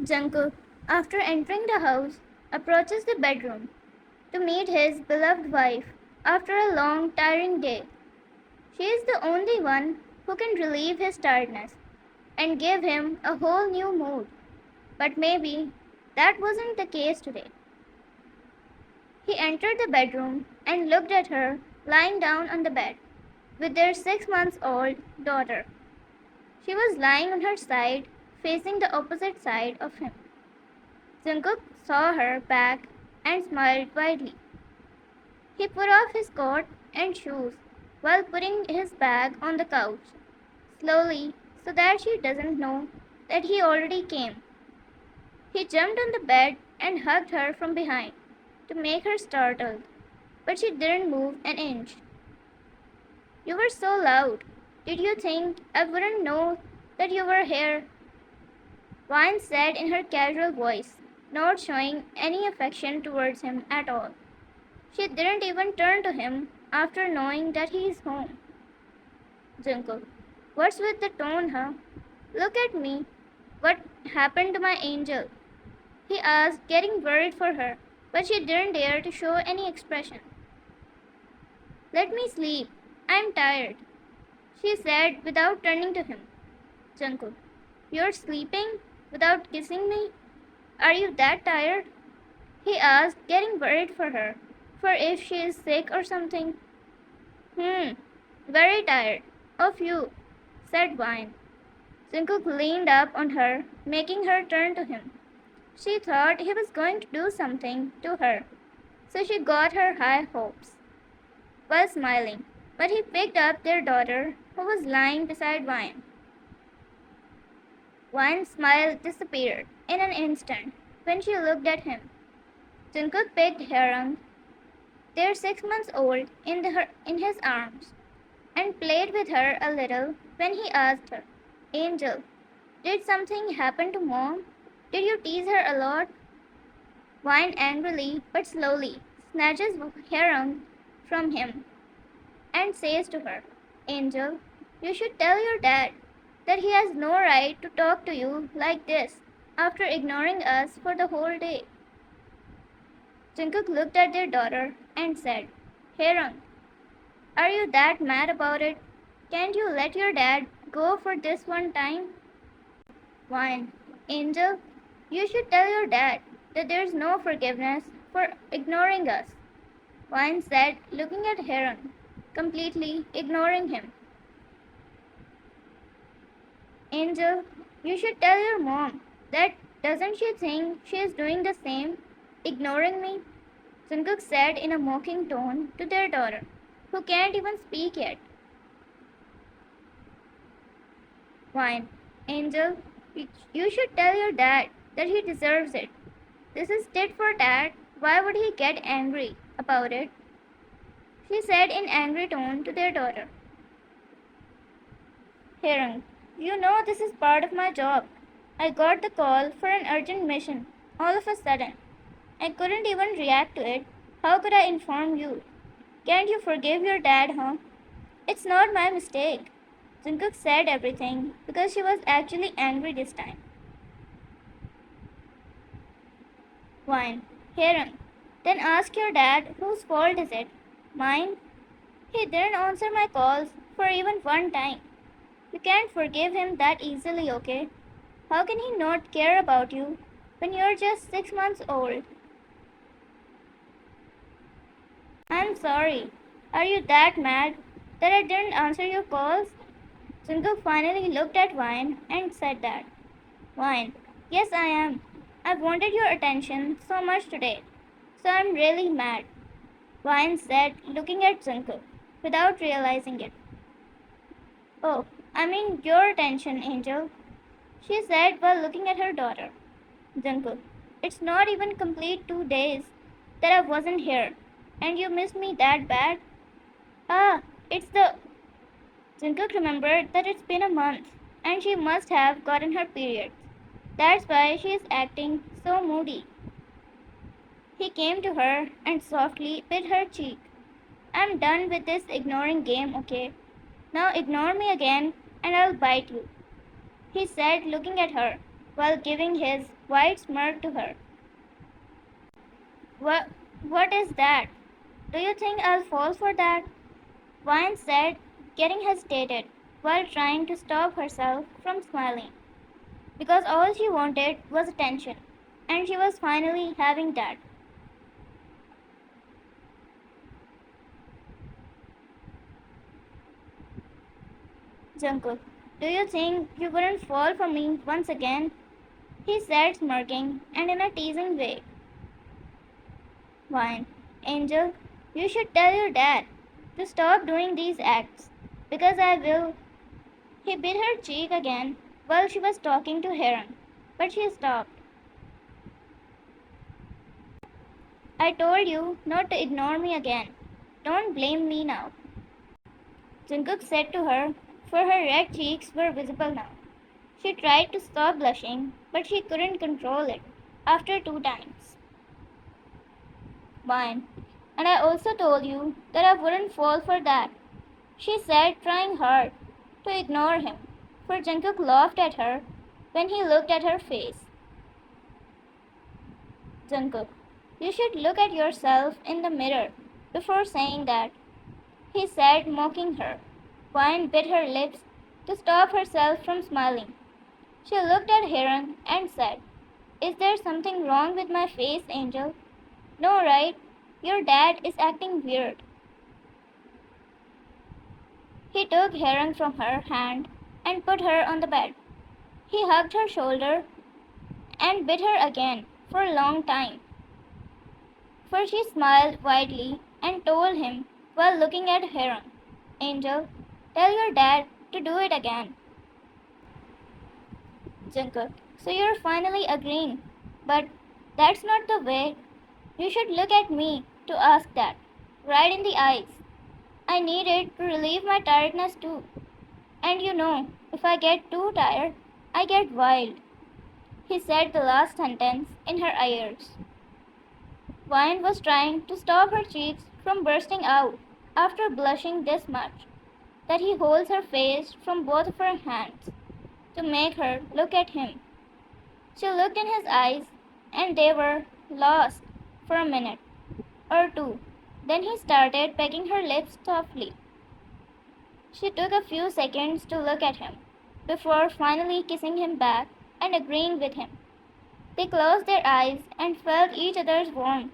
Jungkook, after entering the house, approaches the bedroom to meet his beloved wife after a long, tiring day. She is the only one who can relieve his tiredness and give him a whole new mood. But maybe that wasn't the case today. He entered the bedroom and looked at her lying down on the bed with their 6 months old daughter. She was lying on her side, facing the opposite side of him. Jungkook saw her back and smiled widely. He put off his coat and shoes while putting his bag on the couch, slowly so that she doesn't know that he already came. He jumped on the bed and hugged her from behind to make her startled, but she didn't move an inch. You were so loud. Did you think I wouldn't know that you were here? Vine said in her casual voice, not showing any affection towards him at all. She didn't even turn to him after knowing that he is home. Jungkook, what's with the tone, huh? Look at me. What happened to my angel? He asked, getting worried for her, but she didn't dare to show any expression. Let me sleep. I'm tired, she said without turning to him. Jungkook, you're sleeping without kissing me? Are you that tired? He asked, getting worried for her, for if she is sick or something. Hmm, very tired. Of you, said Vine. Jungkook leaned up on her, making her turn to him. She thought he was going to do something to her, so she got her high hopes, while smiling. But he picked up their daughter, who was lying beside Vine. Vine's smile disappeared in an instant when she looked at him. Jungkook picked Herang, their 6 months old, in his arms and played with her a little when he asked her, Angel, did something happen to mom? Did you tease her a lot? Vine angrily but slowly snatches Herang from him and says to her, Angel, you should tell your dad that he has no right to talk to you like this after ignoring us for the whole day. Jungkook looked at their daughter and said, Herang, are you that mad about it? Can't you let your dad go for this one time? Vine, Angel, you should tell your dad that there's no forgiveness for ignoring us. Vine said, looking at Heron, completely ignoring him. Angel, you should tell your mom that doesn't she think she is doing the same, ignoring me? Jungkook said in a mocking tone to their daughter, who can't even speak yet. Vine, Angel, you should tell your dad that he deserves it. This is tit for tat. Why would he get angry about it? She said in angry tone to their daughter. Herang, you know this is part of my job. I got the call for an urgent mission all of a sudden. I couldn't even react to it. How could I inform you? Can't you forgive your dad, huh? It's not my mistake. Jungkook said everything because she was actually angry this time. Wine. Herang. Then ask your dad whose fault is it? Mine? He didn't answer my calls for even one time. You can't forgive him that easily, okay? How can he not care about you when you're just 6 months old? I'm sorry. Are you that mad that I didn't answer your calls? Jungkook finally looked at Vine and said that. Vine, yes I am. I wanted your attention so much today, so I'm really mad. Vine said, looking at Jungkook, without realizing it. Oh, I mean your attention, Angel, she said while looking at her daughter. Jungkook, it's not even complete 2 days that I wasn't here, and you missed me that bad? Ah, it's the... Jungkook remembered that it's been a month, and she must have gotten her period. That's why she is acting so moody. He came to her and softly bit her cheek. I'm done with this ignoring game, okay? Now ignore me again and I'll bite you, he said, looking at her. while giving his wide smirk to her. What, what is that? Do you think I'll fall for that? Vine said, getting hesitated while trying to stop herself from smiling. Because all she wanted was attention, and she was finally having that. Jungkook, do you think you wouldn't fall for me once again? He said, smirking and in a teasing way. Vine, Angel, you should tell your dad to stop doing these acts, because I will. He bit her cheek again while she was talking to Heron, but she stopped. I told you not to ignore me again. Don't blame me now. Jungkook said to her, for her red cheeks were visible now. She tried to stop blushing, but she couldn't control it after 2 times. Fine. And I also told you that I wouldn't fall for that, she said, trying hard to ignore him, for Jungkook laughed at her when he looked at her face. Jungkook, you should look at yourself in the mirror before saying that, he said, mocking her. Vine bit her lips to stop herself from smiling. She looked at Heron and said, is there something wrong with my face, Angel? No, right? Your dad is acting weird. He took Heron from her hand and put her on the bed. He hugged her shoulder and bit her again for a long time. For she smiled widely and told him while looking at Heron, Angel, tell your dad to do it again. Jungkook, so you're finally agreeing. But that's not the way. You should look at me to ask that. Right in the eyes. I need it to relieve my tiredness too. And you know, if I get too tired, I get wild. He said the last sentence in her ears. Vine was trying to stop her cheeks from bursting out after blushing this much that he holds her face from both of her hands to make her look at him. She looked in his eyes and they were lost for a minute or two. Then he started pecking her lips softly. She took a few seconds to look at him before finally kissing him back and agreeing with him. They closed their eyes and felt each other's warmth,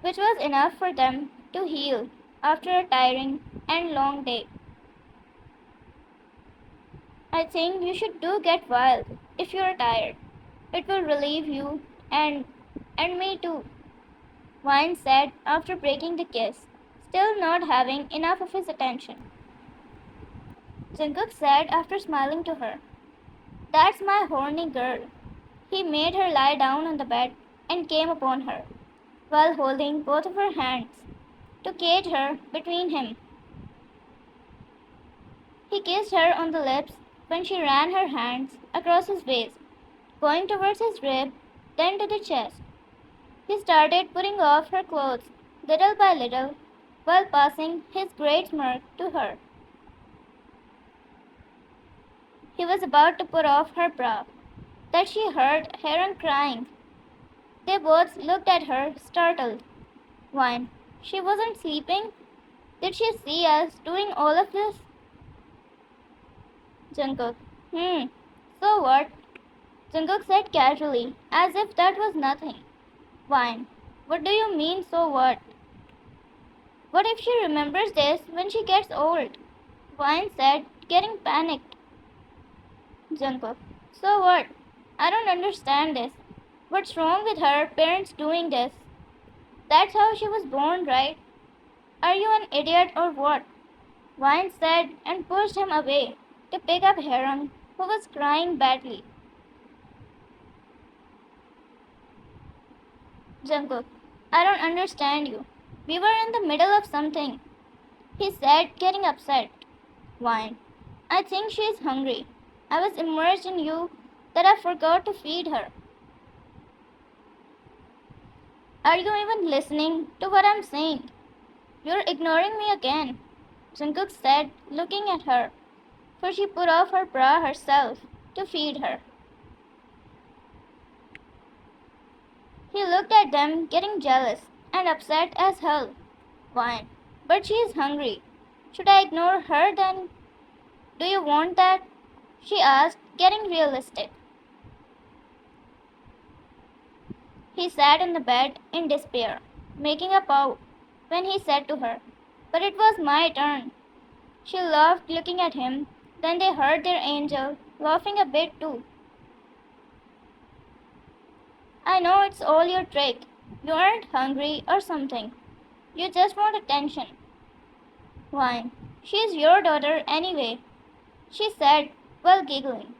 which was enough for them to heal after a tiring and long day. I think you should do get wild if you're tired. It will relieve you and me too, Vine said after breaking the kiss, still not having enough of his attention. Jungkook said after smiling to her, that's my horny girl. He made her lie down on the bed and came upon her, while holding both of her hands to cage her between him. He kissed her on the lips when she ran her hands across his waist, going towards his rib, then to the chest. He started putting off her clothes little by little while passing his great smirk to her. He was about to put off her bra that she heard Heron crying. They both looked at her, startled. Why, she wasn't sleeping? Did she see us doing all of this? Jungkook, so what? Jungkook said casually, as if that was nothing. Why, what do you mean, so what? What if she remembers this when she gets old? Vine said, getting panicked. Jungkook, so what? I don't understand this. What's wrong with her parents doing this? That's how she was born, right? Are you an idiot or what? Vine said and pushed him away to pick up Heron, who was crying badly. Jungkook, I don't understand you. We were in the middle of something, he said, getting upset. Vine, I think she is hungry. I was immersed in you that I forgot to feed her. Are you even listening to what I'm saying? You're ignoring me again, Jungkook said, looking at her, for she put off her bra herself to feed her. He looked at them, getting jealous and upset as hell. Fine, but she is hungry. Should I ignore her then? Do you want that? She asked, getting realistic. He sat on the bed in despair, making a bow when he said to her, "But it was my turn." She laughed, looking at him. Then they heard their angel laughing a bit too. "I know it's all your trick. You aren't hungry or something. You just want attention." "Why, she's your daughter anyway," she said while giggling.